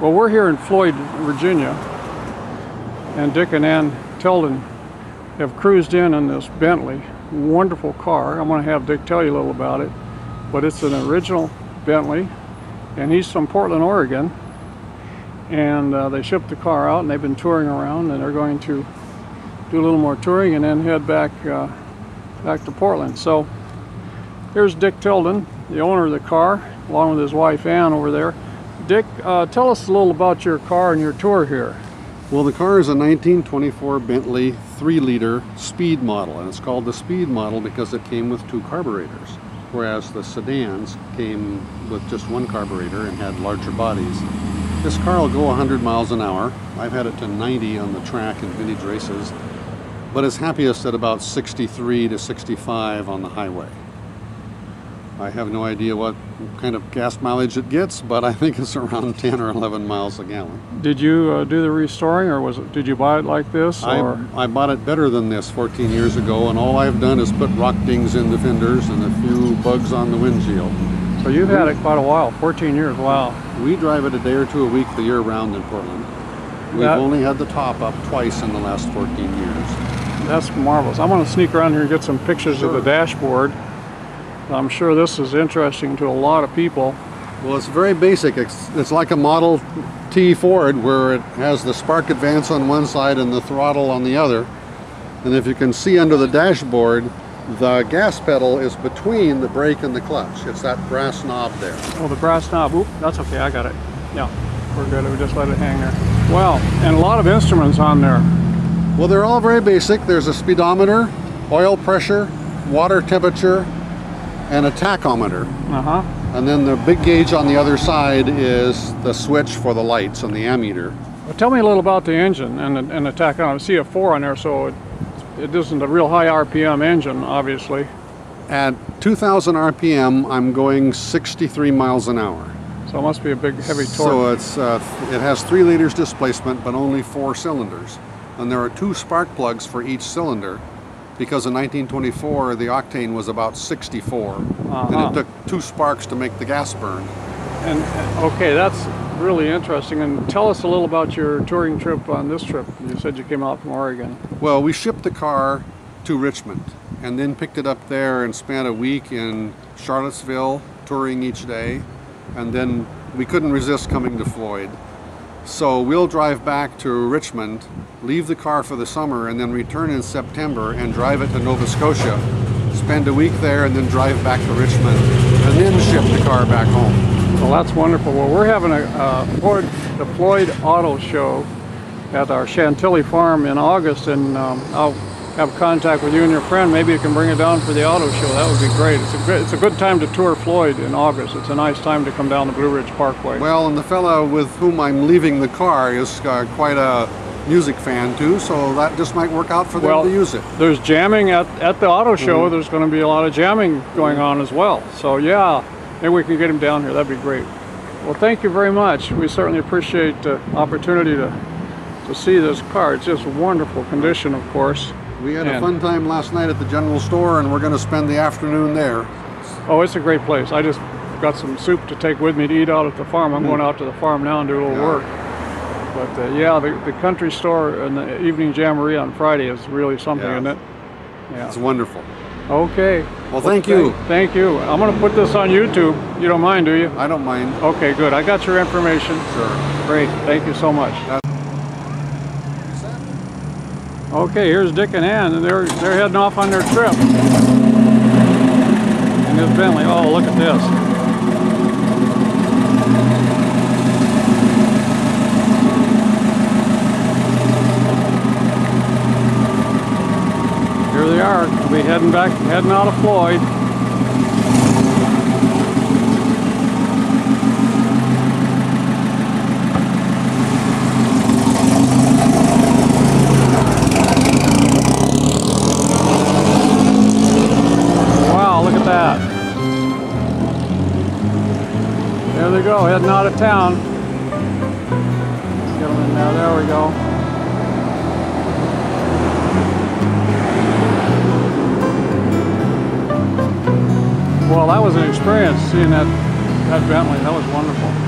Well, we're here in Floyd, Virginia, and Dick and Ann Tilden have cruised in this Bentley. Wonderful car. I'm going to have Dick tell you a little about it, but it's an original Bentley, and he's from Portland, Oregon, and they shipped the car out, and they've been touring around, and they're going to do a little more touring and then head back to Portland. So here's Dick Tilden, the owner of the car, along with his wife Ann over there. Dick, tell us a little about your car and your tour here. Well, the car is a 1924 Bentley 3-liter speed model, and it's called the speed model because it came with 2 carburetors, whereas the sedans came with just 1 carburetor and had larger bodies. This car will go 100 miles an hour. I've had it to 90 on the track in vintage races, but it's happiest at about 63 to 65 on the highway. I have no idea what kind of gas mileage it gets, but I think it's around 10 or 11 miles a gallon. Did you do the restoring, or did you buy it like this? Or? I bought it better than this 14 years ago, and all I've done is put rock dings in the fenders and a few bugs on the windshield. So you've had it quite a while, 14 years, wow. We drive it a day or 2 a week the year round in Portland. We've only had the top up twice in the last 14 years. That's marvelous. I'm going to sneak around here and get some pictures of the dashboard. I'm sure this is interesting to a lot of people. Well, it's very basic. It's like a Model T Ford, where it has the spark advance on one side and the throttle on the other. And if you can see under the dashboard, the gas pedal is between the brake and the clutch. It's that brass knob there. Oh, the brass knob. Oop, that's okay, I got it. Yeah, we're good. We just let it hang there. Wow, and a lot of instruments on there. Well, they're all very basic. There's a speedometer, oil pressure, water temperature, and a tachometer. And then the big gauge on the other side is the switch for the lights and the ammeter. Well, tell me a little about the engine and the tachometer. I see a 4 on there, so it isn't a real high RPM engine, obviously. At 2,000 RPM, I'm going 63 miles an hour. So it must be a big, heavy torque. So it has 3 liters displacement, but only 4 cylinders. And there are 2 spark plugs for each cylinder, because in 1924 the octane was about 64, and it took 2 sparks to make the gas burn. And okay, that's really interesting. And tell us a little about your touring trip on this trip. You said you came out from Oregon. Well, we shipped the car to Richmond and then picked it up there and spent a week in Charlottesville touring each day, and then we couldn't resist coming to Floyd. So we'll drive back to Richmond, leave the car for the summer, and then return in September and drive it to Nova Scotia, spend a week there, and then drive back to Richmond, and then ship the car back home. Well, that's wonderful. Well, we're having the Floyd Auto Show at our Chantilly farm in August, and I'll have contact with you and your friend. Maybe you can bring it down for the auto show. That would be great. It's a good time to tour Floyd in August. It's a nice time to come down the Blue Ridge Parkway. Well, and the fellow with whom I'm leaving the car is quite a music fan too, so that just might work out for them to use it. There's jamming at the auto show. There's going to be a lot of jamming going on as well. So yeah, maybe we can get him down here. That'd be great. Well, thank you very much. We certainly appreciate the opportunity to see this car. It's just wonderful condition, of course. We had a fun time last night at the general store, and we're going to spend the afternoon there. Oh, it's a great place. I just got some soup to take with me to eat out at the farm. I'm going out to the farm now and do a little work. But yeah, the country store and the evening jamboree on Friday is really something, isn't it? Yeah. It's wonderful. Okay. Well, thank you. Thank you. I'm going to put this on YouTube. You don't mind, do you? I don't mind. Okay, good. I got your information. Sure. Great. Thank you so much. Okay, here's Dick and Ann, and they're heading off on their trip. And this Bentley, oh, look at this. Here they are. They'll be heading out of Floyd. There they go, heading out of town. Get them in there, there we go. Well, that was an experience seeing that Bentley. That was wonderful.